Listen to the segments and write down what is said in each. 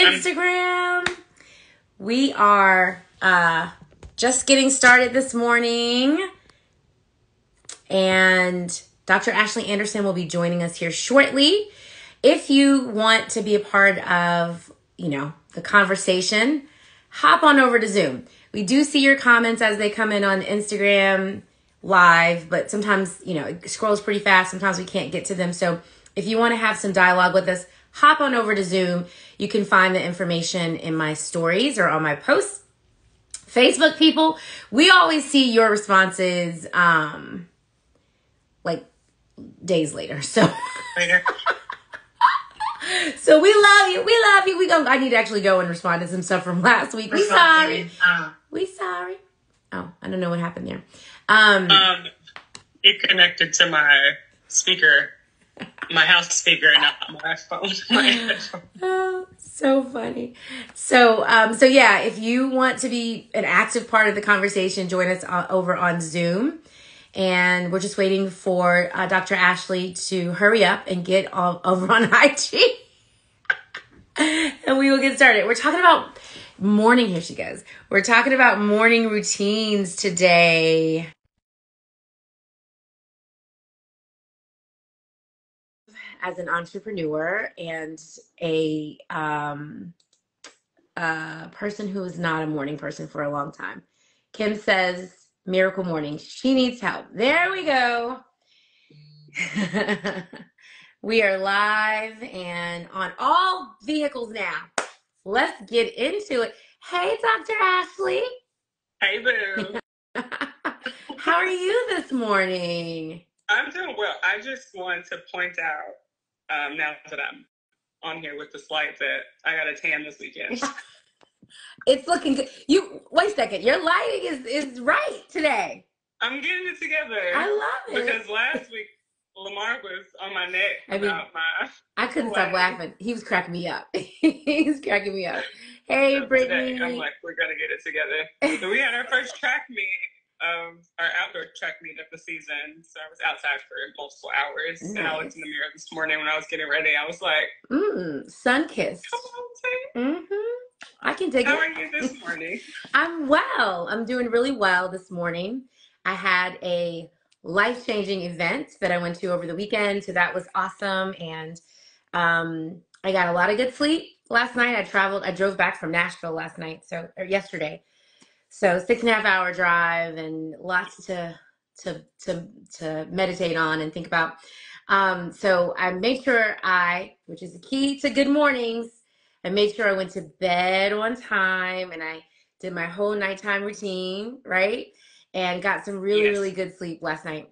Instagram. We are just getting started this morning. And Dr. Ashley Anderson will be joining us here shortly. If you want to be a part of, the conversation, hop on over to Zoom. We do see your comments as they come in on Instagram live, but sometimes, it scrolls pretty fast. Sometimes we can't get to them. So if you want to have some dialogue with us, hop on over to Zoom. You can find the information in my stories or on my posts. Facebook people, we always see your responses like days later. So So we love you. We love you. I need to actually go and respond to some stuff from last week. We sorry. We sorry. Oh, I don't know what happened there. It connected to my speaker, my house speaker, and not my phone. My headphone. Oh, so funny. So yeah, if you want to be an active part of the conversation, join us over on Zoom. And we're just waiting for Dr. Ashley to hurry up and get over on IG. And we will get started. We're talking about morning. Here she goes. We're talking about morning routines today. As an entrepreneur and a person who is not a morning person for a long time, Kim says, miracle morning. She needs help. There we go. We are live and on all vehicles now. Let's get into it. Hey, Dr. Ashley. Hey, boo. How are you this morning? I'm doing well. I just want to point out, now that I'm on here with the slides, that I got a tan this weekend. It's looking good. Wait a second. Your lighting is right today. I'm getting it together. I love it. Because last week, Lamar was on my neck I couldn't stop laughing. He was cracking me up. He was cracking me up. Hey, so Brittany. Today, I'm like, we're going to get it together. So we had our first track meet, our outdoor track meet of the season. So I was outside for multiple hours. Nice. And I looked in the mirror this morning when I was getting ready. I was like, sun-kissed. Come on, I can take it. How are you this morning? I'm well. I'm doing really well this morning. I had a life-changing event that I went to over the weekend, so that was awesome. And I got a lot of good sleep last night. I drove back from Nashville yesterday. So 6.5 hour drive and lots to meditate on and think about. So I made sure which is the key to good mornings, I made sure I went to bed on time and I did my whole nighttime routine, right? And got some really good sleep last night.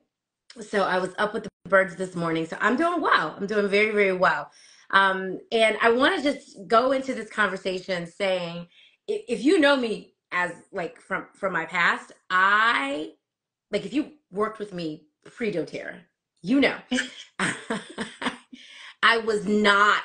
So I was up with the birds this morning. So I'm doing well. I'm doing very, very well. And I want to just go into this conversation saying, if you know me as like from my past, if you worked with me pre-doTERRA, I was not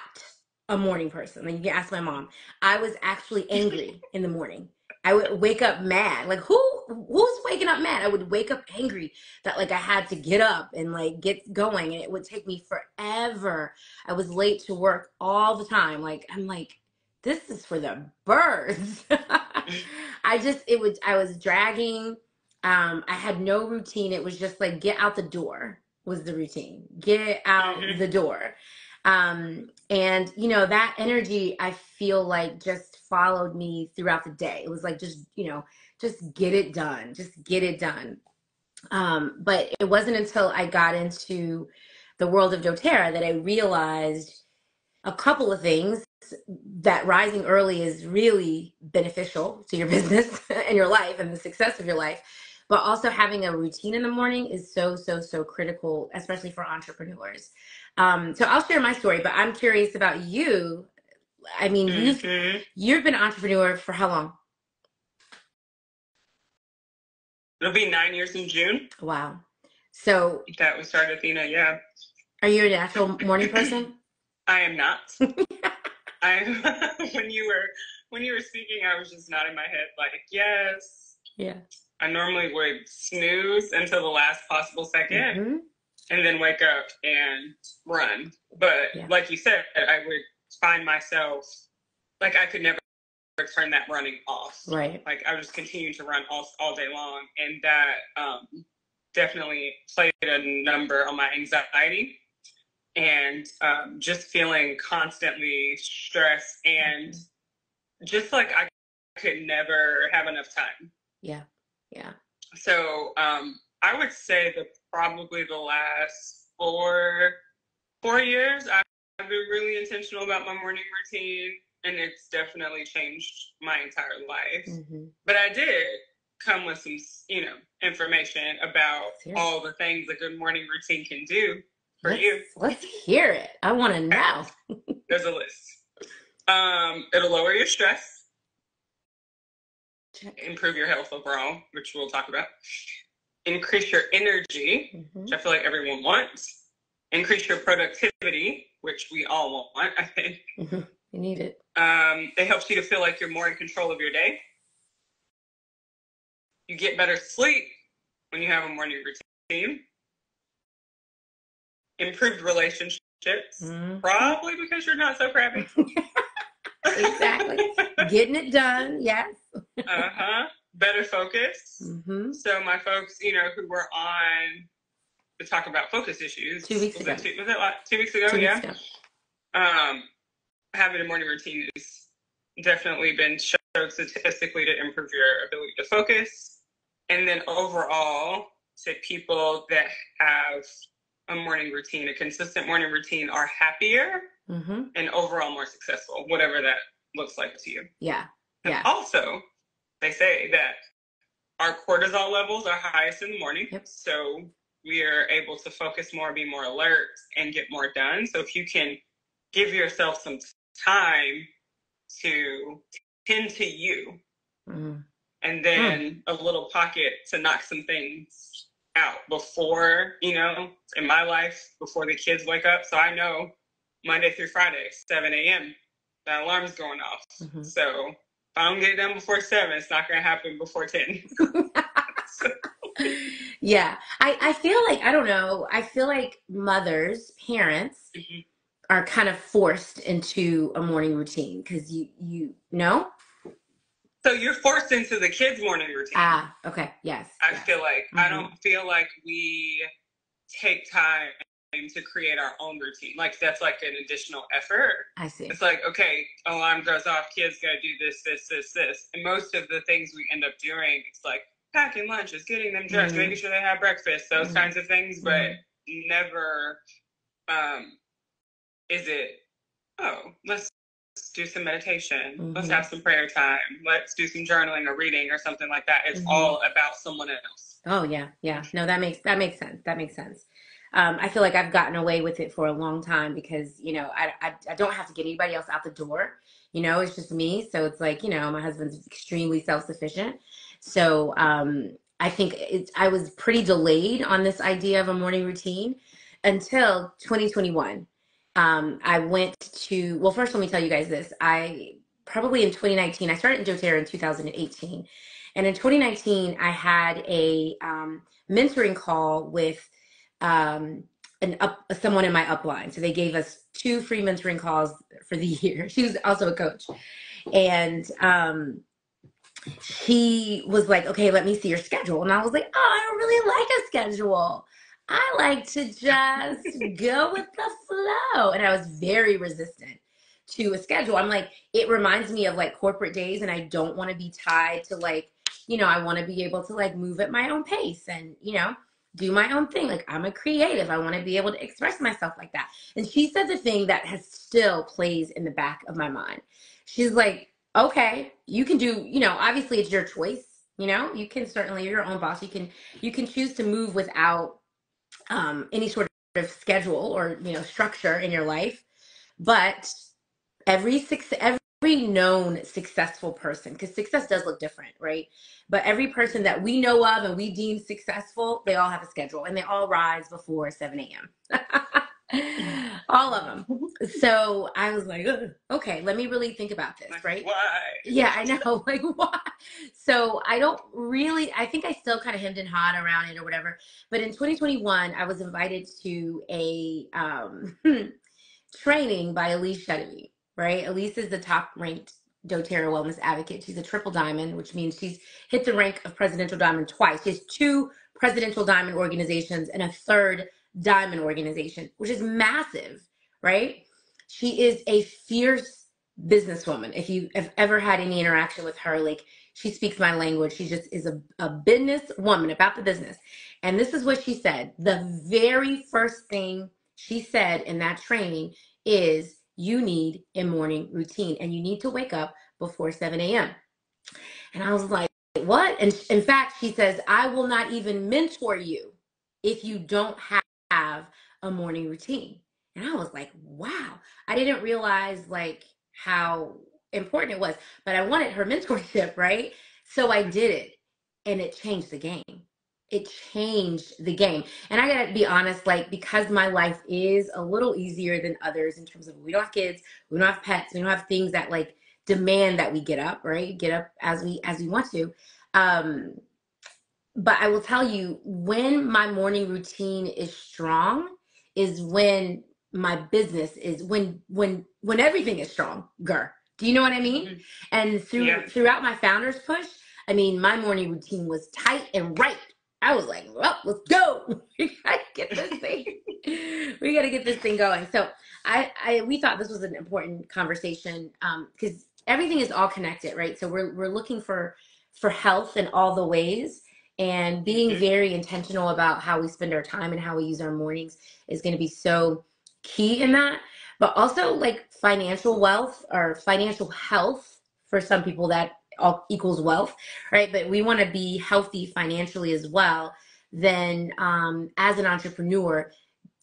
a morning person. Like you can ask my mom. I was actually angry in the morning. I would wake up mad. Like who's waking up mad? I would wake up angry that like I had to get up and like get going, and it would take me forever. I was late to work all the time. Like I'm like, this is for the birds. I was dragging. I had no routine. It was just like get out the door was the routine. Get out the door. And that energy, I feel like just followed me throughout the day. It was like, just get it done, just get it done. But it wasn't until I got into the world of doTERRA that I realized a couple of things, that rising early is really beneficial to your business and your life and the success of your life. But also having a routine in the morning is so critical, especially for entrepreneurs. So I'll share my story, but I'm curious about you. I mean, you've been an entrepreneur for how long? It'll be 9 years in June. Wow. So that we started Athena, yeah. Are you an actual morning person? I am not. When you were speaking, I was just nodding my head like, yes. Yeah. I normally would snooze until the last possible second and then wake up and run. But like you said, I would find myself like I could never turn that running off. Right. Like I would just continue to run all day long, and that definitely played a number on my anxiety and just feeling constantly stressed and just like I could never have enough time. Yeah. Yeah. So I would say that probably the last 4 years I've been really intentional about my morning routine, and it's definitely changed my entire life. Mm-hmm. But I did come with some, information about all the things a good morning routine can do for you. Let's hear it. I want to know. There's a list. It'll lower your stress, improve your health overall, which we'll talk about, increase your energy, which I feel like everyone wants, increase your productivity, which we all want, I think. You need it. It helps you to feel like you're more in control of your day. You get better sleep when you have a morning routine. Improved relationships, probably because you're not so crabby. Exactly. Getting it done, yes. Better focus. So my folks, who were on to talk about focus issues 2 weeks ago. Was it like 2 weeks ago? 2 weeks ago. Having a morning routine has definitely been shown statistically to improve your ability to focus. And then overall, to people that have a morning routine, a consistent morning routine, are happier and overall more successful, whatever that looks like to you. Yeah. And also, they say that our cortisol levels are highest in the morning. Yep. So we are able to focus more, be more alert, and get more done. So if you can give yourself some time to tend to you, and then a little pocket to knock some things out before, in my life, before the kids wake up. So I know Monday through Friday, 7 a.m., the alarm's going off. So if I don't get it done before 7, it's not going to happen before 10. Yeah. I feel like, I don't know, I feel like mothers, parents are kind of forced into a morning routine because you know? So you're forced into the kids' morning routine. Okay. Yes. I feel like, I don't feel like we take time to create our own routine. Like that's like an additional effort. I see. It's like, okay, alarm goes off, kids gotta do this. And most of the things we end up doing, it's like packing lunches, getting them dressed, making sure they have breakfast, those kinds of things, but never is it, let's do some meditation. Let's have some prayer time. Let's do some journaling or reading or something like that. It's all about someone else. Oh yeah. Yeah. No, that makes sense. That makes sense. I feel like I've gotten away with it for a long time because, I don't have to get anybody else out the door. It's just me. So it's like, my husband's extremely self-sufficient. So I think I was pretty delayed on this idea of a morning routine until 2021. I went to, well, first let me tell you guys this. Probably in 2019, I started in doTERRA in 2018. And in 2019, I had a mentoring call with someone in my upline. So they gave us 2 free mentoring calls for the year. She was also a coach. And she was like, okay, let me see your schedule. And I was like, oh, I don't really like a schedule. I like to just go with the flow. And I was very resistant to a schedule. I'm like, it reminds me of like corporate days, and I don't want to be tied to like, I want to be able to like move at my own pace and, do my own thing. Like I'm a creative. I want to be able to express myself like that. And she said the thing that has still plays in the back of my mind. She's like, okay, you can do, obviously it's your choice. You can certainly, you're your own boss. You can choose to move without any sort of schedule or, structure in your life. But every known successful person, because success does look different, right? But every person that we know of and we deem successful, they all have a schedule and they all rise before 7 a.m. All of them. So I was like, okay, let me really think about this, right? Why? Yeah, I know. Like, why? So I think I still kind of hemmed and hawed around it or whatever. But in 2021, I was invited to a training by Elise Shedemy. right? Elise is the top ranked doTERRA wellness advocate. She's a triple diamond, which means she's hit the rank of presidential diamond twice. She has 2 presidential diamond organizations and a 3rd diamond organization, which is massive, right? She is a fierce businesswoman. If you have ever had any interaction with her, like, she speaks my language. She just is a business woman about the business. And this is what she said. The very first thing she said in that training is, you need a morning routine and you need to wake up before 7 a.m. And I was like, what? And in fact, she says, I will not even mentor you if you don't have a morning routine. And I was like, wow. I didn't realize like how important it was, but I wanted her mentorship, right? So I did it, and it changed the game. It changed the game. And I gotta be honest, like, because my life is a little easier than others in terms of, we don't have kids, we don't have pets, we don't have things that like demand that we get up, right? Get up as we want to. But I will tell you, when my morning routine is strong is when my business is, when everything is stronger. Do you know what I mean? Mm-hmm. And throughout my founders push, I mean, my morning routine was tight and right. I was like, well, let's go. We gotta get this thing. We gotta get this thing going. So we thought this was an important conversation, because everything is all connected, right? So we're looking for health in all the ways, and being very intentional about how we spend our time and how we use our mornings is going to be so key in that. But also, like, financial wealth or financial health, for some people that all equals wealth, right? But we want to be healthy financially as well. Then as an entrepreneur,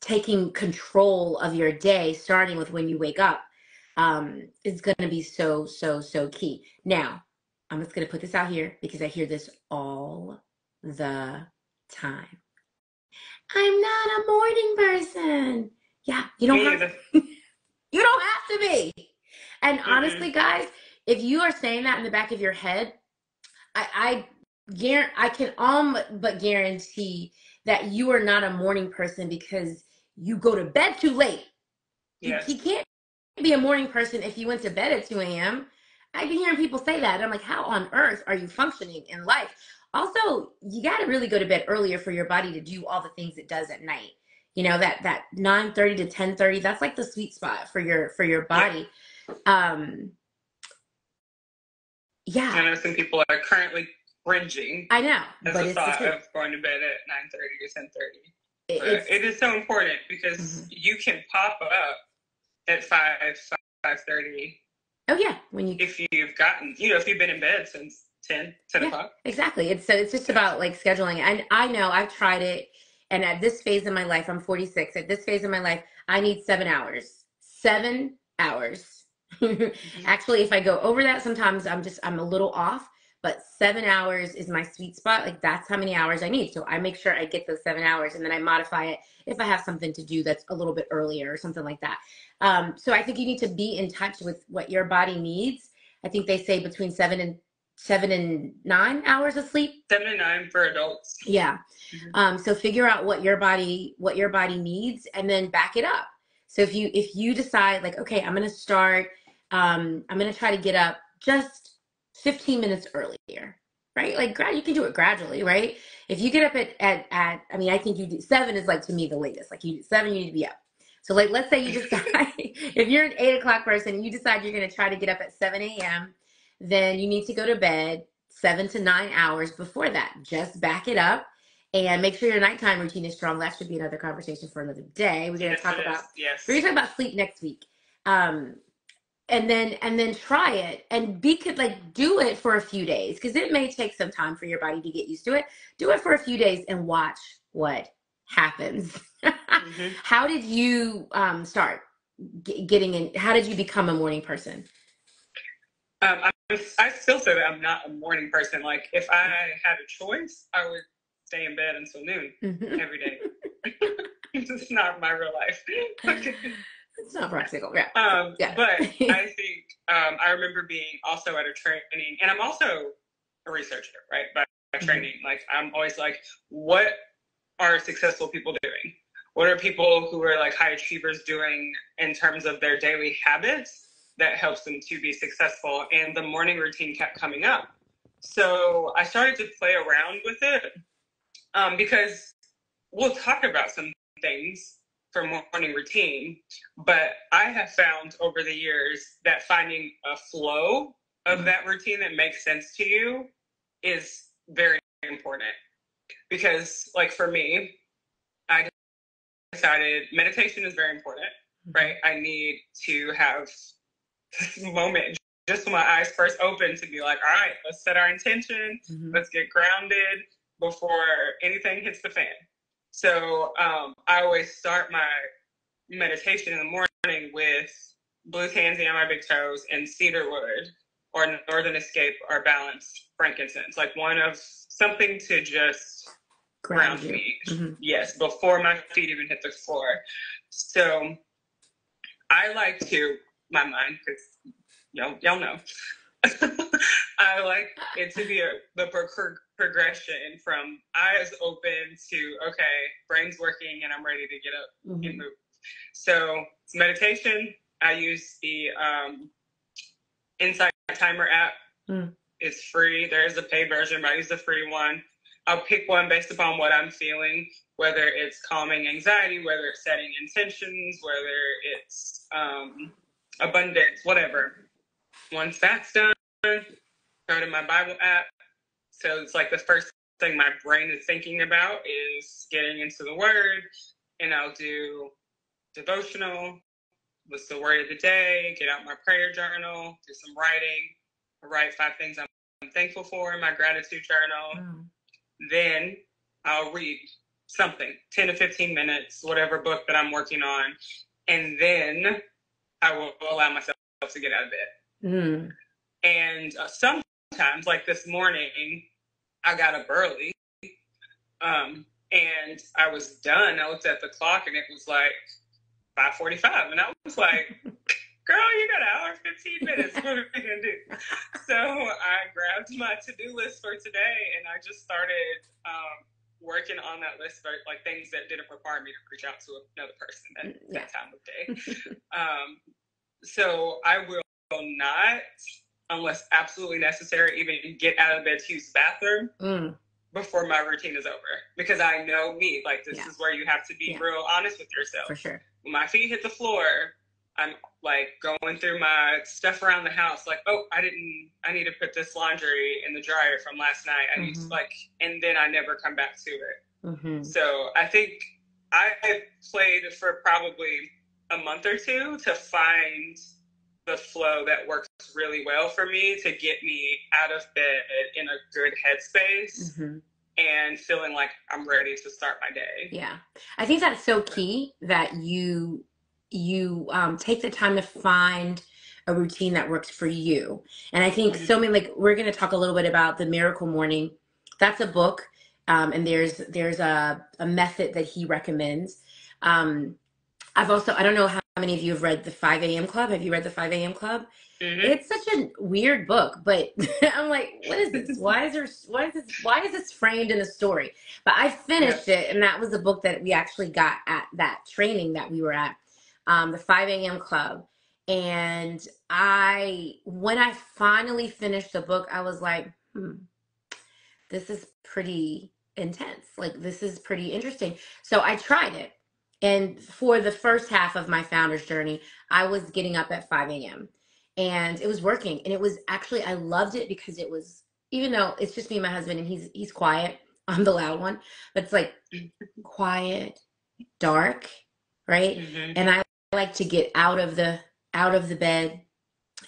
taking control of your day, starting with when you wake up, is going to be so key. Now, I'm just going to put this out here because I hear this all the time. I'm not a morning person. Yeah, you don't have to. You don't have to be. And honestly, guys, if you are saying that in the back of your head, I can but guarantee that you are not a morning person because you go to bed too late. Yes. You can't be a morning person if you went to bed at 2 a.m. I've been hearing people say that. I'm like, how on earth are you functioning in life? Also, you got to really go to bed earlier for your body to do all the things it does at night. You know, that 9:30 to 10:30, that's like the sweet spot for your body. Yeah. I know some people are currently cringing. I know. As a thought of going to bed at 9:30 or 10:30. It is so important because you can pop up at 5:30. Oh yeah, if you've gotten, if you've been in bed since 10 o'clock. Exactly. It's just about like scheduling. And I know I've tried it, and at this phase in my life, I'm 46. At this phase in my life, I need 7 hours. 7 hours. Actually, if I go over that, sometimes I'm a little off, but 7 hours is my sweet spot. Like, that's how many hours I need. So I make sure I get those 7 hours, and then I modify it if I have something to do that's a little bit earlier or something like that. So I think you need to be in touch with what your body needs. I think they say between 7 and 9 hours of sleep. 7 to 9 for adults. Yeah. So figure out what your body needs, and then back it up. So if you decide, like, okay, I'm going to start, I'm going to try to get up just 15 minutes earlier, right? Like, you can do it gradually, right? If you get up at I mean, I think you do 7 is, like, to me, the latest. Like, 7, you need to be up. So, like, let's say you decide, if you're an 8 o'clock person and you decide you're going to try to get up at 7 a.m., then you need to go to bed 7 to 9 hours before that. Just back it up and make sure your nighttime routine is strong. That should be another conversation for another day. We're going to talk about we're going to talk about sleep next week. And then try it and do it for a few days, because it may take some time for your body to get used to it. Do it for a few days and watch what happens. How did you start getting in? How did you become a morning person? I still say that I'm not a morning person. Like, if I had a choice, I would stay in bed until noon every day. It's not my real life. It's not practical. Yeah. But I think I remember being also at a training, and I'm also a researcher, right? By training. Like, I'm always like, what are successful people doing? What are people who are like high achievers doing in terms of their daily habits that helps them to be successful. And the morning routine kept coming up. So I started to play around with it because we'll talk about some things for morning routine, but I have found over the years that finding a flow of that routine that makes sense to you is very important. Because, like, for me, I decided meditation is very important, right? I need to have this moment just when my eyes first open to be like, all right, let's set our intention, let's get grounded before anything hits the fan. So I always start my meditation in the morning with blue tansy on my big toes and cedarwood or northern escape or balanced frankincense, like one of something to just ground me. Yes, before my feet even hit the floor. So I like to, my mind, because y'all know, I like it to be the progression from eyes open to, okay, brain's working and I'm ready to get up and move. So it's meditation. I use the Insight Timer app. It's free. There is a paid version, but I use the free one. I'll pick one based upon what I'm feeling, whether it's calming anxiety, whether it's setting intentions, whether it's abundance, whatever. Once that's done, go to my Bible app. So it's like the first thing my brain is thinking about is getting into the Word, and I'll do devotional, what's the word of the day, get out my prayer journal, do some writing, write 5 things I'm thankful for in my gratitude journal. Then I'll read something, 10 to 15 minutes, whatever book that I'm working on, and then I will allow myself to get out of bed. And sometimes, like this morning, I got up early, and I was done. I looked at the clock, and it was like 5:45, and I was like, girl, you got an hour and 15 minutes. What are we going to do? So I grabbed my to-do list for today, and I just started working on that list for like things that didn't require me to reach out to another person at that time of day. So I will not, unless absolutely necessary, even get out of bed to use the bathroom before my routine is over. Because I know me, like this is where you have to be real honest with yourself. For sure. When my feet hit the floor, I'm like going through my stuff around the house, like, oh, I need to put this laundry in the dryer from last night. I need to and then I never come back to it. So I think I played for probably a month or two to find the flow that works really well for me to get me out of bed in a good headspace and feeling like I'm ready to start my day. Yeah. I think that's so key that you take the time to find a routine that works for you. And I think so many, like, we're going to talk a little bit about the Miracle Morning. That's a book. And there's a method that he recommends. I've also, I don't know how many of you have read the 5 a.m. Club. Have you read the 5 a.m. Club? It's such a weird book, but I'm like, what is this? Why is this framed in a story? But I finished it, and that was the book that we actually got at that training that we were at, the 5 a.m. Club. And when I finally finished the book, I was like, this is pretty intense. Like, this is pretty interesting. So I tried it. And for the first half of my founder's journey, I was getting up at 5 a.m. and it was working. And it was actually, I loved it because it was, even though it's just me and my husband and he's quiet, I'm the loud one, but it's like quiet, dark, right? And I like to get out of the bed.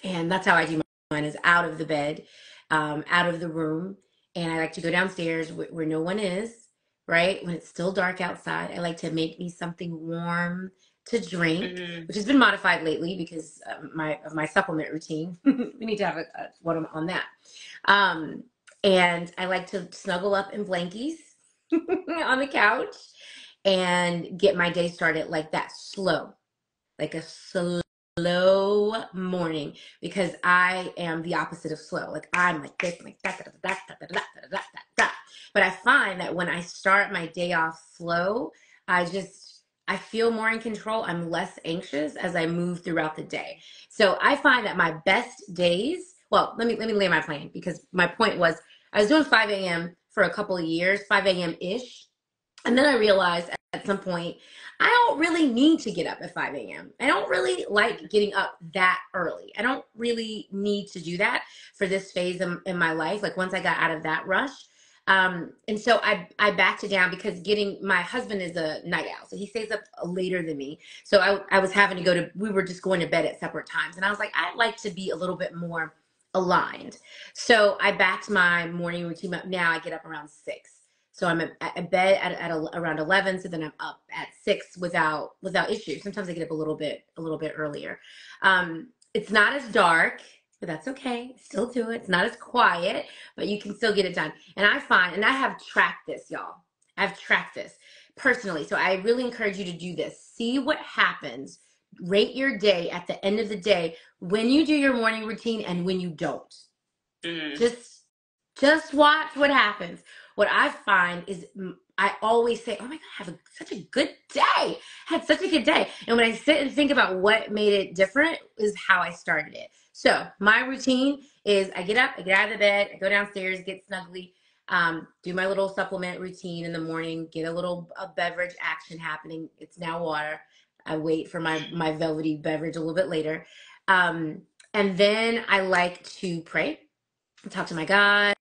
And that's how I do mine, is out of the bed, out of the room. And I like to go downstairs where no one is, right? When it's still dark outside, I like to make me something warm to drink, which has been modified lately because of my supplement routine. We need to have one on that. And I like to snuggle up in blankies on the couch and get my day started like that, slow, like a slow morning, because I am the opposite of slow. Like, I'm like this, like that. But I find that when I start my day off slow, I I feel more in control. I'm less anxious as I move throughout the day. So I find that my best days, well, let me lay my plan, because my point was I was doing 5 a.m. for a couple of years, 5 a.m. ish. And then I realized at some point, I don't really need to get up at 5 a.m. I don't really like getting up that early. I don't really need to do that for this phase in my life. Like once I got out of that rush. And so I backed it down, because my husband is a night owl. So he stays up later than me. So I was having to we were just going to bed at separate times. And I was like, I'd like to be a little bit more aligned. So I backed my morning routine up. Now I get up around 6. So I'm at bed at around 11. So then I'm up at 6 without issue. Sometimes I get up a little bit earlier. It's not as dark, but that's okay. Still do it. It's not as quiet, but you can still get it done. And I find, and I have tracked this, y'all. I've tracked this personally. So I really encourage you to do this. See what happens. Rate your day at the end of the day when you do your morning routine and when you don't. Just watch what happens. What I find is I always say, oh my God, I have such a good day. I had such a good day. And when I sit and think about what made it different is how I started it. So my routine is I get up, I get out of the bed, I go downstairs, get snuggly, do my little supplement routine in the morning, get a beverage action happening. It's now water. I wait for my velvety beverage a little bit later. And then I like to pray, talk to my God,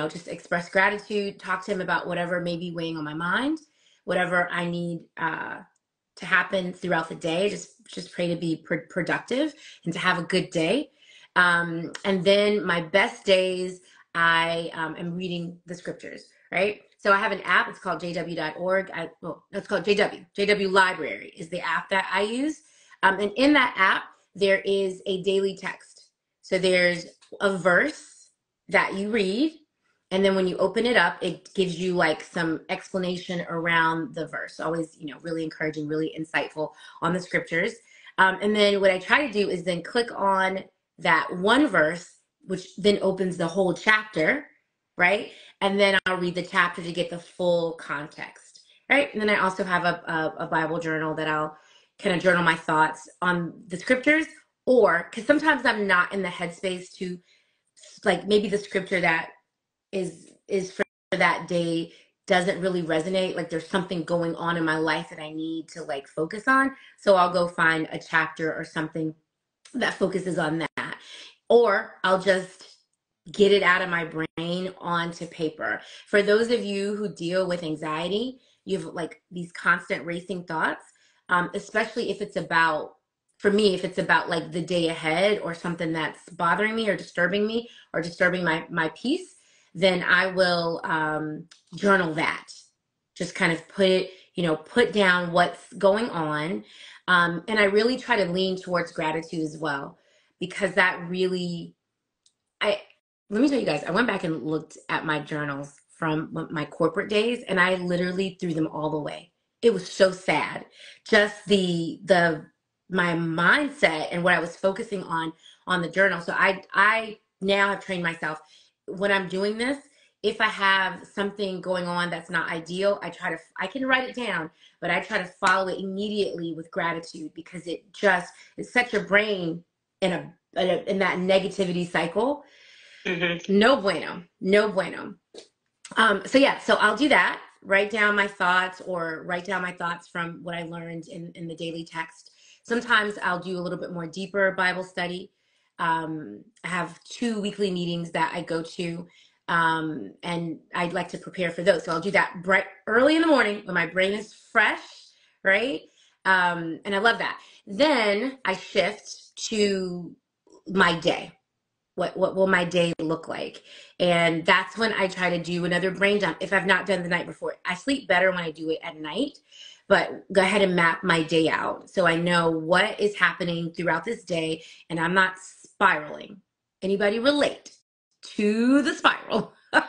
just express gratitude, talk to him about whatever may be weighing on my mind, whatever I need to happen throughout the day. Just pray to be productive and to have a good day. And then my best days, I am reading the scriptures, right? So I have an app. It's called jw.org. It's called JW. JW Library is the app that I use. And in that app, there is a daily text. So there's a verse that you read, and then when you open it up, it gives you like some explanation around the verse. Always, really encouraging, really insightful on the scriptures. And then what I try to do is then click on that one verse, which then opens the whole chapter, right? And then I'll read the chapter to get the full context, right? And then I also have a Bible journal that I'll kind of journal my thoughts on the scriptures, or because sometimes I'm not in the headspace to, like, maybe the scripture that is for that day doesn't really resonate. Like there's something going on in my life that I need to like focus on. So I'll go find a chapter or something that focuses on that. Or I'll just get it out of my brain onto paper. For those of you who deal with anxiety, you have like these constant racing thoughts, especially if it's about, for me, if it's about like the day ahead or something that's bothering me or disturbing my peace, then I will journal that. Just kind of put down what's going on. And I really try to lean towards gratitude as well, because that really, let me tell you guys, I went back and looked at my journals from my corporate days, and I literally threw them all away. It was so sad. Just my mindset and what I was focusing on the journal. So I now have trained myself, when I'm doing this, if I have something going on that's not ideal, I can write it down, but I try to follow it immediately with gratitude, because it sets your brain in that negativity cycle. Mm-hmm. No bueno. No bueno. So I'll do that. Write down my thoughts from what I learned in the daily text. Sometimes I'll do a little bit more deeper Bible study. I have 2 weekly meetings that I go to, and I'd like to prepare for those. So I'll do that bright early in the morning when my brain is fresh, right? And I love that. Then I shift to my day. What will my day look like? And that's when I try to do another brain dump if I've not done the night before. I sleep better when I do it at night, but go ahead and map my day out so I know what is happening throughout this day and I'm not spiraling. Anybody relate to the spiral? It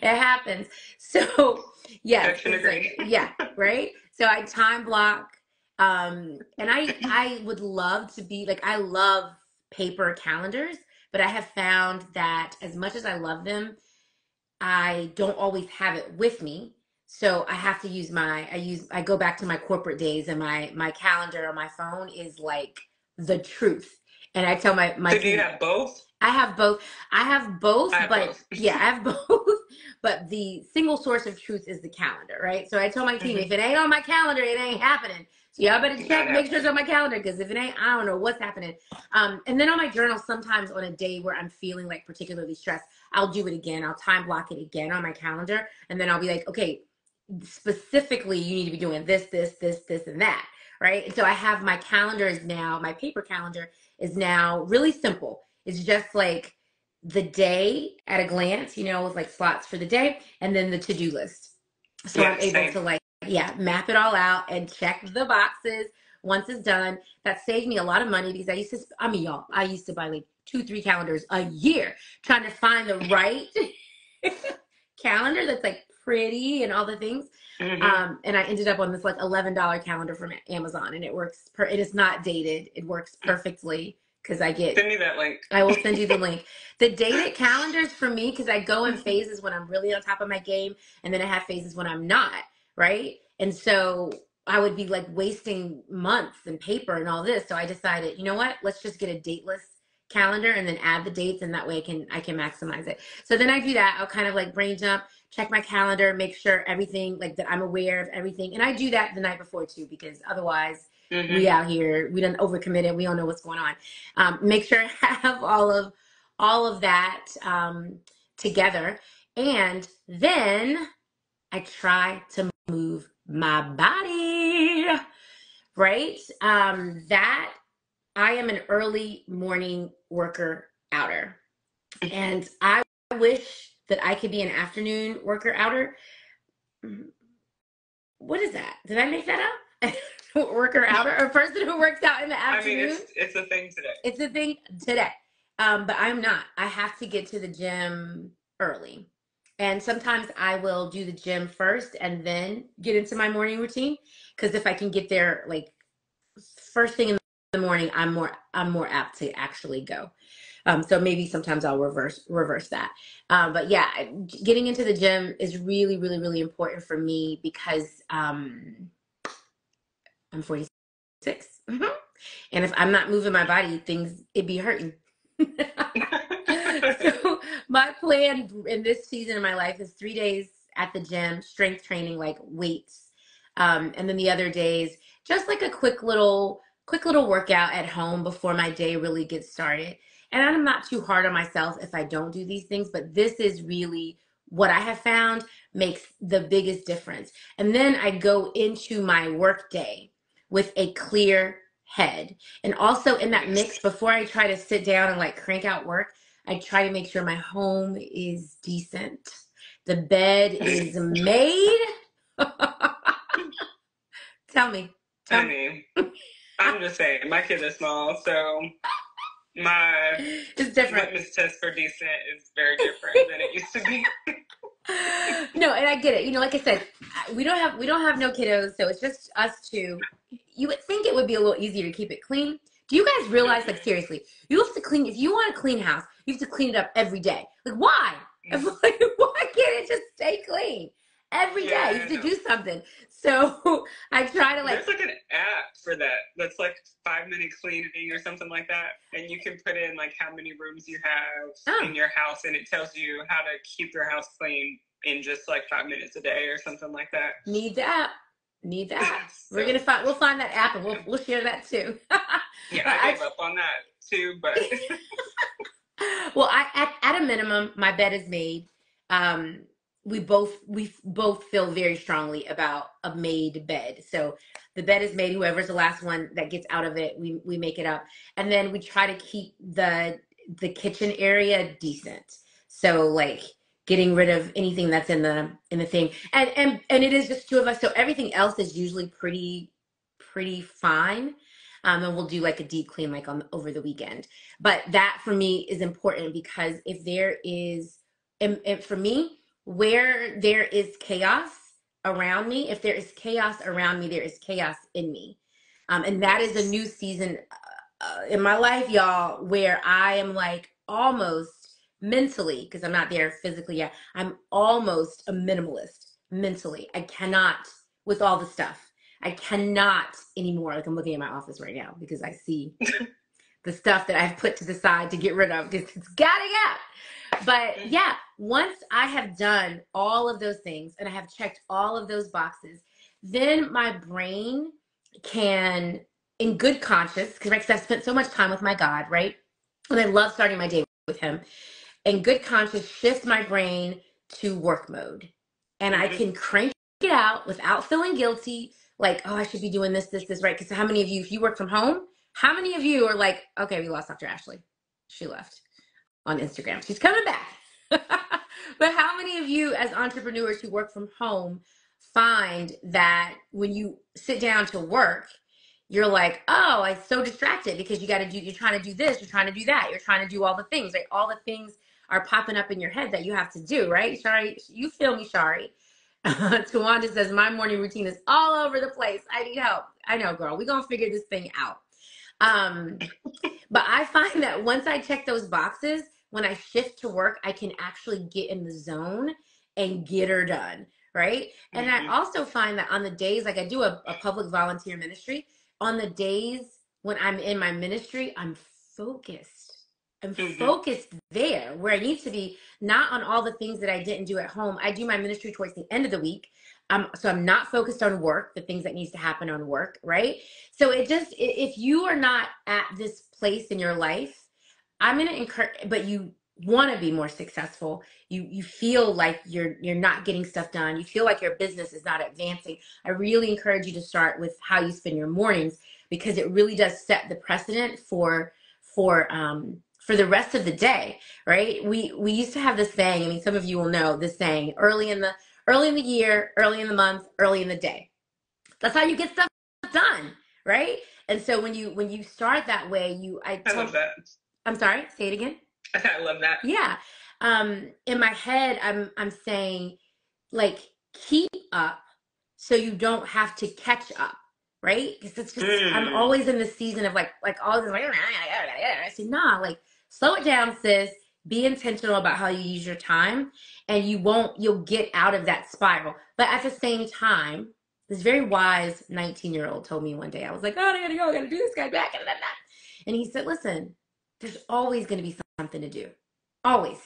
happens. So yeah, yeah, right? So I time block, and I would love to be like, I love paper calendars, but I have found that as much as I love them, I don't always have it with me. So I have to use I go back to my corporate days, and my calendar on my phone is like the truth. And I tell my So do team, you have both? I have both. I have both, I have but both. yeah, I have both. But the single source of truth is the calendar, right? So I tell my team, if it ain't on my calendar, it ain't happening. So y'all better check, make sure it's on my calendar, because if it ain't, I don't know what's happening. And then on my journal, sometimes on a day where I'm feeling like particularly stressed, I'll do it again. I'll time block it again on my calendar, and then I'll be like, okay, specifically, you need to be doing this, and that, right? And so I have my calendar is now, my paper calendar is now really simple. It's just like the day at a glance, with like slots for the day, and then the to-do list. So I'm able to like, map it all out and check the boxes once it's done. That saved me a lot of money, because y'all, I used to buy like 2-3 calendars a year trying to find the right calendar that's like pretty and all the things. And I ended up on this like $11 calendar from Amazon, and it works. It is not dated. It works perfectly, because send me that link. I will send you the link. The dated calendars for me, because I go in phases when I'm really on top of my game, and then I have phases when I'm not, right? And so I would be like wasting months and paper and all this. So I decided, you know what? Let's just get a dateless calendar and then add the dates, and that way I can maximize it. So then I do that. I'll kind of like brain jump, check my calendar, make sure everything, like that I'm aware of everything. And I do that the night before too, because otherwise we out here, we done overcommitted. We don't know what's going on. Make sure I have all of that together. And then I try to move my body, right? That I am an early morning worker outer. And I wish that I could be an afternoon worker outer. What is that? Did I make that up? Worker outer, or a person who works out in the afternoon? I mean, it's a thing today. It's a thing today. But I'm not. I have to get to the gym early. And sometimes I will do the gym first and then get into my morning routine. Because if I can get there like first thing in the morning, I'm more apt to actually go. So maybe sometimes I'll reverse that. But yeah, getting into the gym is really, really, really important for me, because I'm 46. And if I'm not moving my body, it'd be hurting. So my plan in this season of my life is 3 days at the gym, strength training, like weights. And then the other days, just like a quick little workout at home before my day really gets started. And I'm not too hard on myself if I don't do these things, but this is really what I have found makes the biggest difference. And then I go into my work day with a clear head. And also in that mix, before I try to sit down and like crank out work, I try to make sure my home is decent. The bed is made. Tell me. I mean, I'm just saying, my kid is small, so my litmus test for decent is very different than it used to be. No, and I get it. Like I said, we don't have no kiddos, so it's just us two. You would think it would be a little easier to keep it clean. Do you guys realize, like, seriously, you have to clean, if you want a clean house, you have to clean it up every day. Like, why? Like, why can't it just stay clean? Every day you have to do something. So I try to like. There's like an app for that. That's like 5-minute cleaning or something like that, and you can put in like how many rooms you have in your house, and it tells you how to keep your house clean in just like 5 minutes a day or something like that. Need the app. So, we'll find that app, and we'll share that too. Yeah, I gave up on that too, but. Well, at a minimum, my bed is made. We both feel very strongly about a made bed. So the bed is made. Whoever's the last one that gets out of it, we make it up, and then we try to keep the kitchen area decent. So like getting rid of anything that's in the thing, and it is just two of us. So everything else is usually pretty fine. And we'll do like a deep clean like over the weekend. But that for me is important, because if there is, and for me, where there is chaos around me, if there is chaos around me, there is chaos in me. And that is a new season in my life, y'all, where I am like almost mentally, because I'm not there physically yet, I'm almost a minimalist. mentally. I cannot, with all the stuff, I cannot anymore. Like I'm looking at my office right now because I see the stuff that I've put to the side to get rid of because it's gotta go. But yeah, once I have done all of those things and I have checked all of those boxes, then my brain can, in good conscience, because I've spent so much time with my God, right? And I love starting my day with him. In good conscience, shift my brain to work mode. And I can crank it out without feeling guilty, like, oh, I should be doing this, right? Because how many of you, if you work from home, how many of you are like, okay, we lost Dr. Ashley. She left on Instagram. She's coming back. But how many of you as entrepreneurs who work from home find that when you sit down to work, you're like, oh, I'm so distracted because you're trying to do this, you're trying to do that, you're trying to do all the things, right? All the things are popping up in your head that you have to do, right? Shari, you feel me, Shari. Tawanda says, my morning routine is all over the place. I need help. I know, girl. We're going to figure this thing out. But I find that once I check those boxes, when I shift to work, I can actually get in the zone and get her done, right? And I also find that on the days, like I do a public volunteer ministry, on the days when I'm in my ministry, I'm focused. I'm focused there where I need to be, not on all the things that I didn't do at home. I do my ministry towards the end of the week. So I'm not focused on work, the things that needs to happen on work, right? So if you are not at this place in your life, I'm going to encourage, but you want to be more successful. You feel like you're not getting stuff done. You feel like your business is not advancing. I really encourage you to start with how you spend your mornings, because it really does set the precedent for the rest of the day, right? We used to have this saying. I mean, some of you will know this saying: early in the year, early in the month, early in the day. That's how you get stuff done, right? And so when you start that way, I love that. I'm sorry, say it again. I love that. Yeah. In my head, I'm saying, like, keep up so you don't have to catch up, right? Because it's just I'm always in the season of like all this like I say, nah, like slow it down, sis. Be intentional about how you use your time, and you'll get out of that spiral. But at the same time, this very wise 19-year-old told me one day, I was like, oh, I gotta go, I gotta do this, guy back, and he said, listen, there's always gonna be something to do. Always.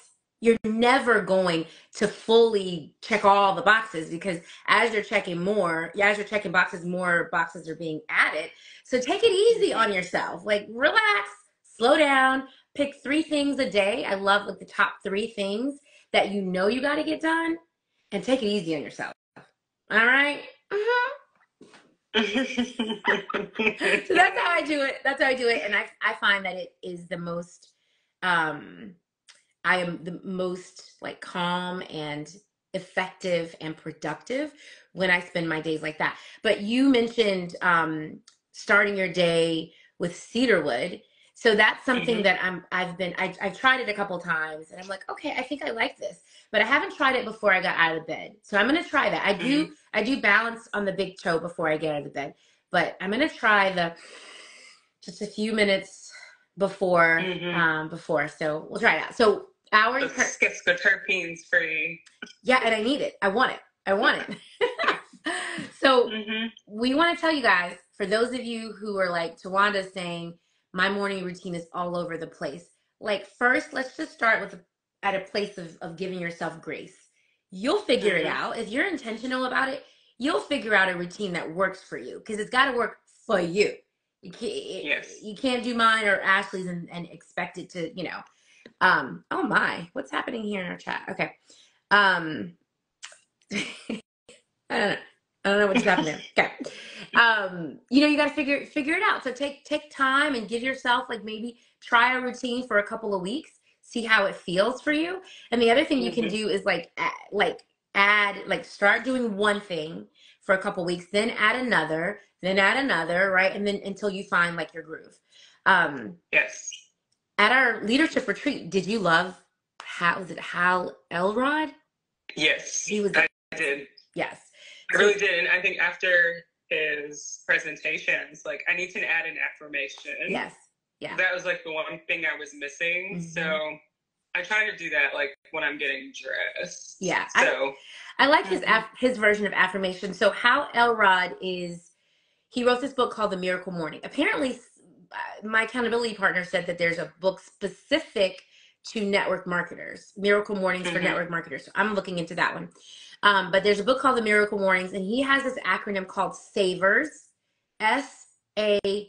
You're never going to fully check all the boxes, because as you're checking boxes, more boxes are being added. So take it easy on yourself. Like, relax, slow down, pick 3 things a day. I love like the top 3 things that you know you got to get done, and take it easy on yourself. All right? So that's how I do it. And I find that it is the most, I am the most like calm and effective and productive when I spend my days like that. But you mentioned starting your day with cedarwood. So that's something that I've tried it a couple times, and I'm like, okay, I think I like this, but I haven't tried it before I got out of bed. So I'm going to try that. I do balance on the big toe before I get out of bed, but I'm going to try just a few minutes before. So we'll try it out. So skips the terpenes free. Yeah, and I need it. I want it. So we want to tell you guys, for those of you who are like Tawanda saying, my morning routine is all over the place. Like, first, let's just start at a place of giving yourself grace. You'll figure it out. If you're intentional about it, you'll figure out a routine that works for you, because it's got to work for you. You can't do mine or Ashley's and expect it to, oh my, what's happening here in our chat? Okay. I don't know what's happening. Okay. You got to figure it out. So take time and give yourself, like, maybe try a routine for a couple of weeks, see how it feels for you. And the other thing you can do is start doing one thing for a couple of weeks, then add another, right? And then until you find like your groove. Yes. At our leadership retreat, did you love Hal Elrod? Yes, I did. Yes. I really did. And I think after his presentations, like, I need to add an affirmation. Yes. Yeah. That was like the one thing I was missing. So I try to do that like when I'm getting dressed. Yeah. So I like his version of affirmation. So Hal Elrod he wrote this book called The Miracle Morning. Apparently, my accountability partner said that there's a book specific to network marketers, Miracle Mornings for network marketers. So I'm looking into that one. But there's a book called The Miracle Mornings, and he has this acronym called SAVERS, SAVERS.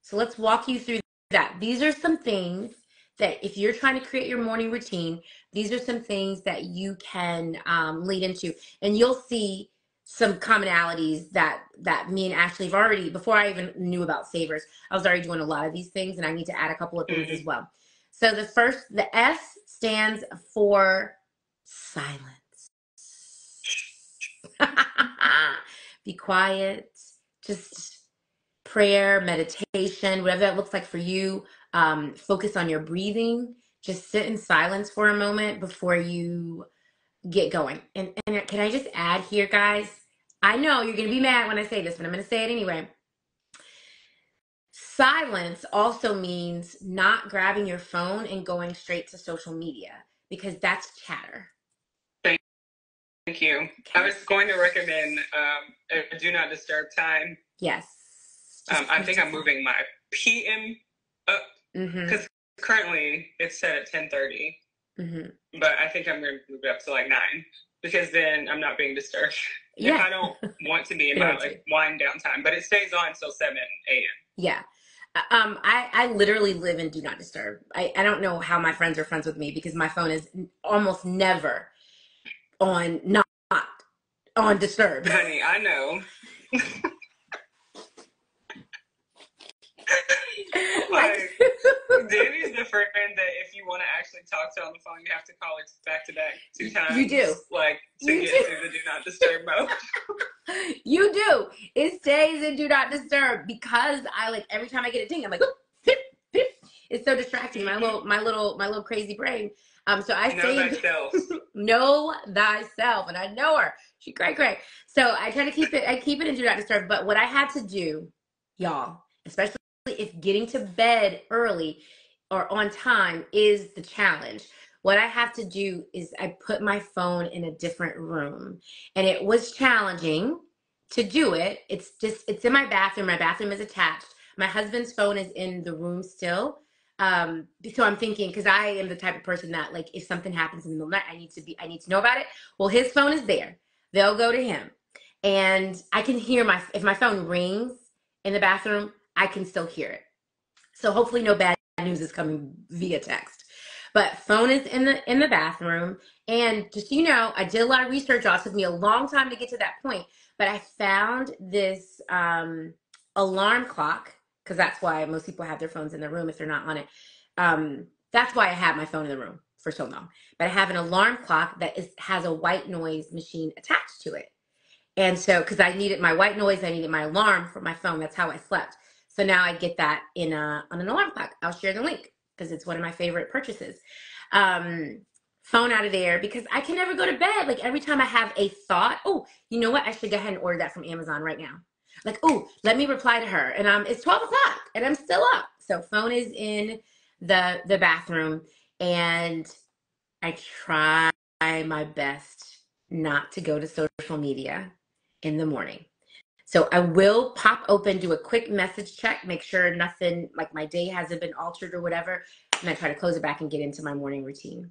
So let's walk you through that. These are some things that if you're trying to create your morning routine, these are some things that you can lead into, and you'll see some commonalities that me and Ashley have already, before I even knew about Savers, I was already doing a lot of these things, and I need to add a couple of things as well. So the S stands for silence. Be quiet, just prayer, meditation, whatever that looks like for you. Focus on your breathing. Just sit in silence for a moment before you get going. And can I just add here, guys? I know you're going to be mad when I say this, but I'm going to say it anyway. Silence also means not grabbing your phone and going straight to social media, because that's chatter. Thank you. Okay. I was going to recommend a do not disturb time. Yes. I think I'm moving my PM up because currently it's set at 10:30. But I think I'm going to move it up to like 9, because then I'm not being disturbed. Yeah. If I don't want to be in my like wind down time, but it stays on until 7 a.m. Yeah. I literally live in do not disturb. I don't know how my friends are friends with me, because my phone is almost never on, not on disturb. Honey, I know. Like, Danny's the friend that if you want to actually talk to on the phone, you have to call her back to back 2 times. You do. Like, to get to the do not disturb mode. You do. It stays in do not disturb, because I like every time I get a ding, I'm like, oh, beep, beep. It's so distracting. My little crazy brain. So I say know thyself. Know thyself, and I know her. She's great. So I try to keep it in do not disturb. But what I had to do, y'all, especially if getting to bed early or on time is the challenge, what I have to do is I put my phone in a different room. And it was challenging to do it. It's in my bathroom. My bathroom is attached. My husband's phone is in the room still. So I'm thinking, because I am the type of person that, like, if something happens in the middle of the night, I need to know about it. Well, his phone is there. They'll go to him. And I can hear if my phone rings in the bathroom, I can still hear it. So hopefully no bad news is coming via text. But phone is in the bathroom. And just so you know, I did a lot of research. It took me a long time to get to that point. But I found this alarm clock, because that's why most people have their phones in the room if they're not on it. That's why I have my phone in the room for so long. But I have an alarm clock that has a white noise machine attached to it. And so, because I needed my white noise, I needed my alarm for my phone. That's how I slept. So now I get that on an alarm clock. I'll share the link, because it's one of my favorite purchases. Phone out of there, because I can never go to bed. Like, every time I have a thought, oh, you know what? I should go ahead and order that from Amazon right now. Like, oh, let me reply to her. And it's 12 o'clock and I'm still up. So phone is in the bathroom, and I try my best not to go to social media in the morning. So I will pop open, do a quick message check, make sure nothing, like my day hasn't been altered or whatever. And I try to close it back and get into my morning routine.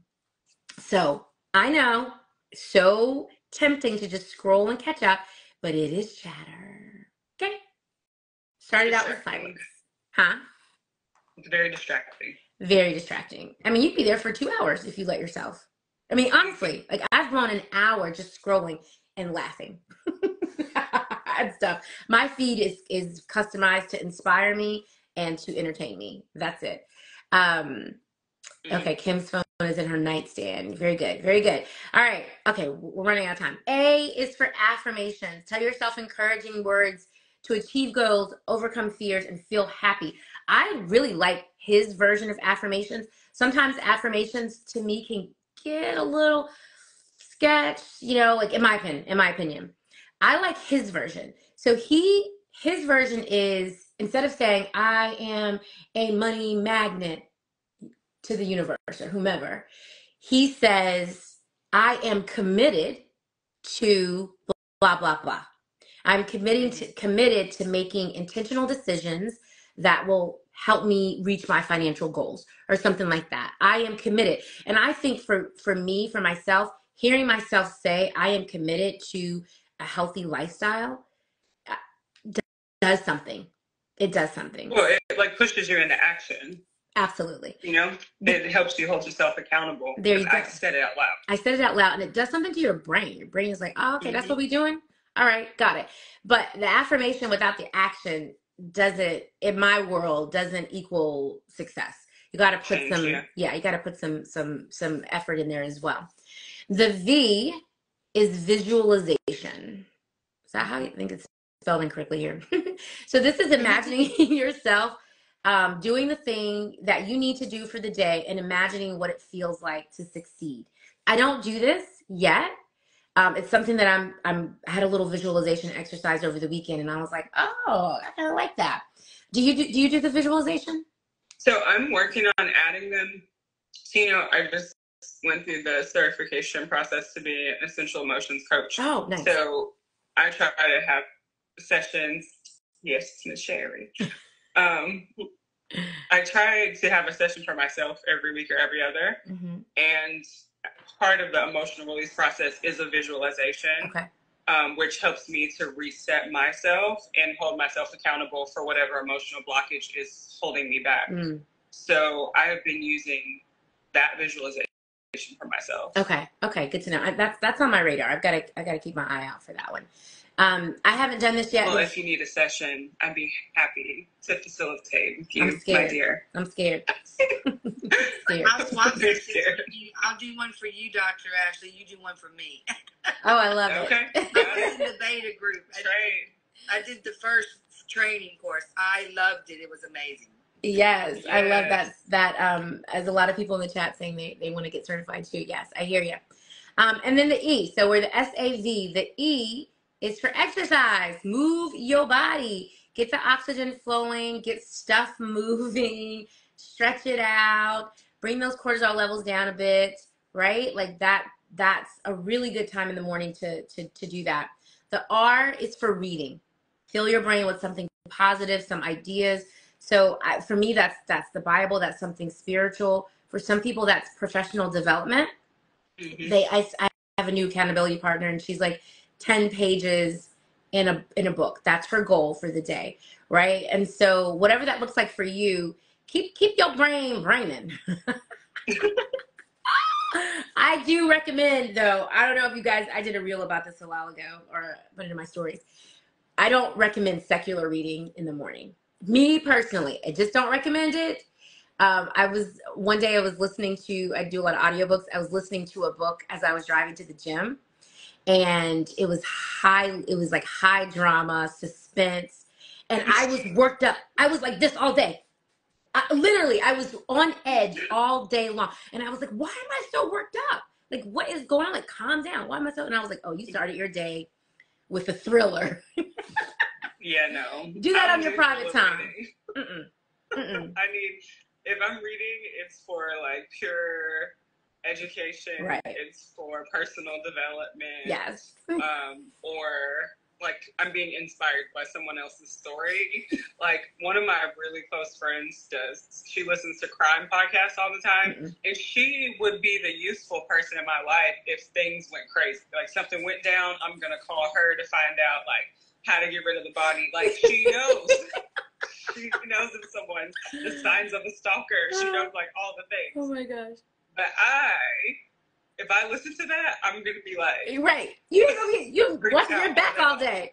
So I know, so tempting to just scroll and catch up, but it is chatter. Okay. Started out with silence. Huh? It's very distracting. Very distracting. I mean, you'd be there for 2 hours if you let yourself. I mean, honestly, like, I've gone an hour just scrolling and laughing and stuff. My feed is customized to inspire me and to entertain me. That's it. Okay, Kim's phone is in her nightstand. Very good. Very good. All right. Okay, we're running out of time. A is for affirmations. Tell yourself encouraging words to achieve goals, overcome fears, and feel happy. I really like his version of affirmations. Sometimes affirmations to me can get a little sketch, like in my opinion. I like his version. So his version is instead of saying, I am a money magnet to the universe or whomever, he says, I am committed to blah, blah, blah. I'm committed to making intentional decisions that will help me reach my financial goals or something like that. I am committed. And I think for me, for myself, hearing myself say I am committed to a healthy lifestyle does something. It does something. Well, it like pushes you into action. Absolutely. You know, it helps you hold yourself accountable. There you go. I said it out loud. I said it out loud, and it does something to your brain. Your brain is like, oh, okay, that's what we're doing. All right, got it. But the affirmation without the action doesn't, in my world, doesn't equal success. You got to put you got to put some effort in there as well. The V is visualization. Is that how you think it's spelled incorrectly here? So this is imagining yourself doing the thing that you need to do for the day and imagining what it feels like to succeed. I don't do this yet. It's something that I had a little visualization exercise over the weekend, and I was like, oh, I kind of like that. Do you do the visualization? So I'm working on adding them. So, you know, I just went through the certification process to be an essential emotions coach. Oh, nice. So I try to have sessions. Yes, Miss Sherry. I try to have a session for myself every week or every other. Mm-hmm. And part of the emotional release process is a visualization, okay. Which helps me to reset myself and hold myself accountable for whatever emotional blockage is holding me back. Mm. So I have been using that visualization for myself. Okay, good to know. That's on my radar. I gotta keep my eye out for that one. I haven't done this yet. Well, if you need a session, I'd be happy to facilitate with you, my dear. I'm scared. I'll swap sessions. I'll do one for you, Dr. Ashley. You do one for me. Oh, I love it. Okay. I'm in the beta group. I did the first training course. I loved it. It was amazing. Yes, I love that. As a lot of people in the chat saying they want to get certified too. Yes, I hear you. And then the E. So we're the SAV. The E is for exercise. Move your body. Get the oxygen flowing. Get stuff moving. Stretch it out. Bring those cortisol levels down a bit. Right? Like that. That's a really good time in the morning to do that. The R is for reading. Fill your brain with something positive, some ideas. So for me, that's the Bible. That's something spiritual. For some people, that's professional development. Mm-hmm. I have a new accountability partner, and she's like 10 pages in a book. That's her goal for the day, right? And so whatever that looks like for you, keep your brain braining. I do recommend, though. I don't know if you guys. I did a reel about this a while ago, or put it in my stories. I don't recommend secular reading in the morning. Me personally, I just don't recommend it. One day I was listening to, I do a lot of audiobooks. I was listening to a book as I was driving to the gym, and it was like high drama, suspense. And I was worked up. I was like this all day. I was on edge all day long. And I was like, why am I so worked up? Like, what is going on? Like, calm down. Why am I so? And I was like, oh, you started your day with a thriller. Yeah, no. Do that on your private time. I need, if I'm reading, it's for like pure education. Right. It's for personal development. Yes. Or like I'm being inspired by someone else's story. Like one of my really close friends she listens to crime podcasts all the time. Mm-hmm. And she would be the useful person in my life if things went crazy. Like something went down, I'm going to call her to find out like how to get rid of the body. Like she knows. She knows if someone, the signs of a stalker. She knows like all the things. Oh my gosh. But if I listen to that, I'm going to be like. Right. You busting your back all day.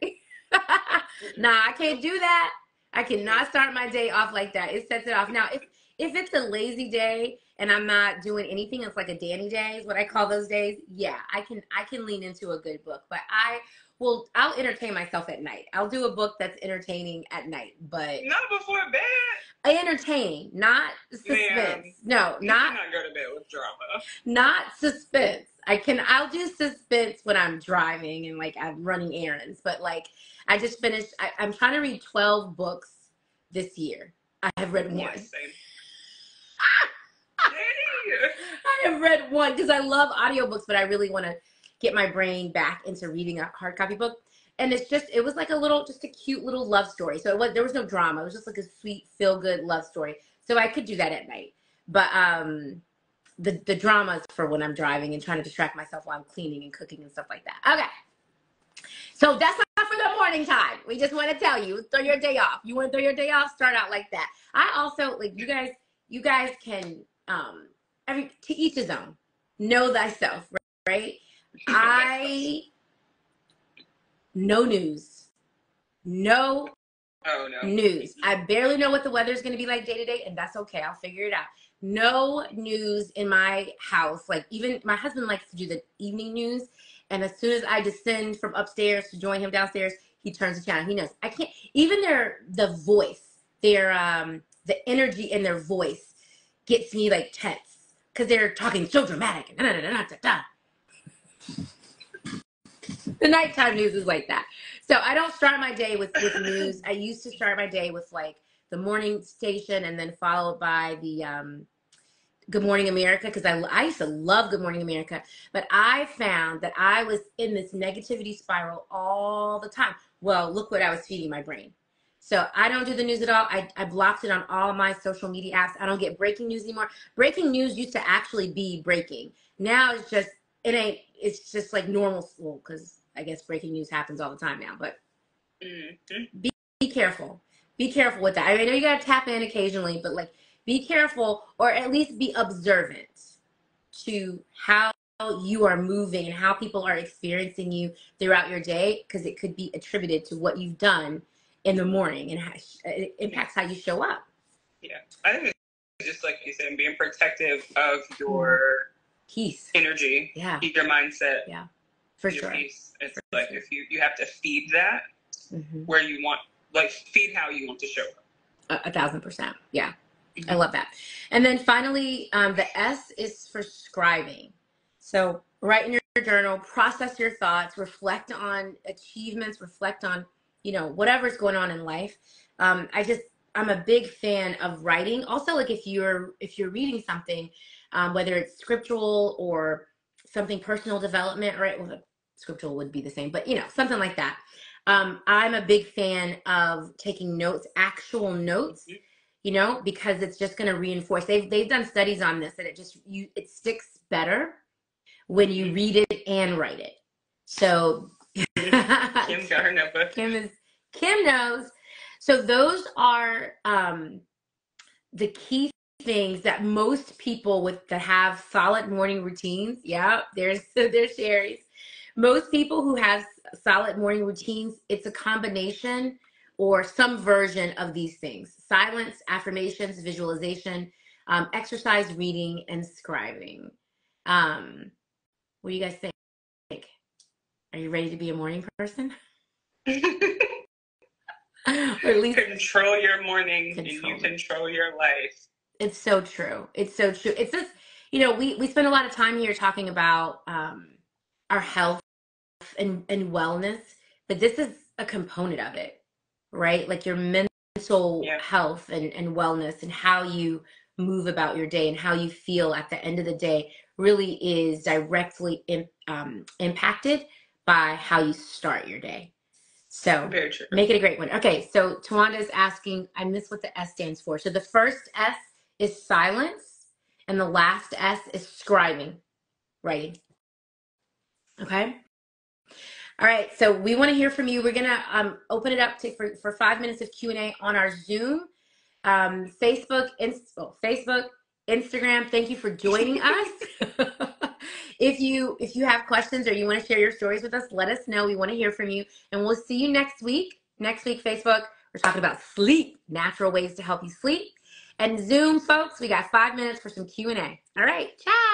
Nah, I can't do that. I cannot start my day off like that. It sets it off. Now, if it's a lazy day and I'm not doing anything, it's like a Danny day is what I call those days. Yeah, I can lean into a good book. But I'll entertain myself at night. I'll do a book that's entertaining at night, but not before bed. Entertaining, not suspense. Ma'am, no, not go to bed with drama. Not suspense. I'll do suspense when I'm driving and like I'm running errands. But like I just finished. I'm trying to read 12 books this year. I have read one. Yes, same. I have read one because I love audiobooks, but I really want to get my brain back into reading a hard copy book. And it was like just a cute little love story. So there was no drama. It was just like a sweet, feel good love story. So I could do that at night. But the drama is for when I'm driving and trying to distract myself while I'm cleaning and cooking and stuff like that. Okay. So that's not for the morning time. We just want to tell you, throw your day off. You want to throw your day off? Start out like that. I also, like, you guys can, to each his own. Know thyself, right? No news. No news. I barely know what the weather's going to be like day to day, and that's okay. I'll figure it out. No news in my house. Like, even my husband likes to do the evening news, and as soon as I descend from upstairs to join him downstairs, he turns the channel. He knows. I can't, even the voice, the energy in their voice gets me like tense because they're talking so dramatic. The nighttime news is like that. So I don't start my day with news. I used to start my day with like the morning station and then followed by the Good Morning America, because I used to love Good Morning America, but I found that I was in this negativity spiral all the time. Well, look what I was feeding my brain. So I don't do the news at all. I blocked it on all my social media apps. I don't get breaking news anymore. Breaking news used to actually be breaking. Now it's just like normal school, because I guess breaking news happens all the time now. But be careful. Be careful with that. I know you got to tap in occasionally, but like, be careful, or at least be observant to how you are moving and how people are experiencing you throughout your day, because it could be attributed to what you've done in the morning, and it impacts how you show up. Yeah, I think it's just like you said, being protective of your peace, energy, your mindset, for your sure. peace. It's like if you have to feed that where you want, like feed how you want to show up. 1,000%. Yeah. I love that. And then finally, the S is for scribing. So write in your journal, process your thoughts, reflect on achievements, reflect on, whatever's going on in life. I'm a big fan of writing. Also, like if you're reading something, whether it's scriptural or something personal development, right? Well, scriptural would be the same, but something like that. I'm a big fan of taking notes, actual notes. Because it's just going to reinforce. They've done studies on this, that it sticks better when you read it and write it. So Kim got her notebook. Kim knows. So those are the key things that most people that have solid morning routines. Yeah, there's Sherry's. Most people who have solid morning routines, it's a combination or some version of these things: silence, affirmations, visualization, exercise, reading, and scribing. What do you guys think? Are you ready to be a morning person? Or at least control your morning and you control your life. It's so true. It's so true. It's just, we spend a lot of time here talking about our health and wellness, but this is a component of it, right? Like your mental health and wellness, and how you move about your day and how you feel at the end of the day really is directly impacted by how you start your day. So make it a great one. Okay, so Tawanda is asking, I missed what the S stands for. So the first S is silence, and the last S is scribing, writing. Okay? All right, so we want to hear from you. We're going to open it up for 5 minutes of Q&A on our Zoom, Facebook, Instagram. Thank you for joining us. If you have questions or you want to share your stories with us, let us know. We want to hear from you, and we'll see you next week. Next week, Facebook, we're talking about sleep, natural ways to help you sleep. And Zoom, folks, we got 5 minutes for some Q&A. All right, ciao.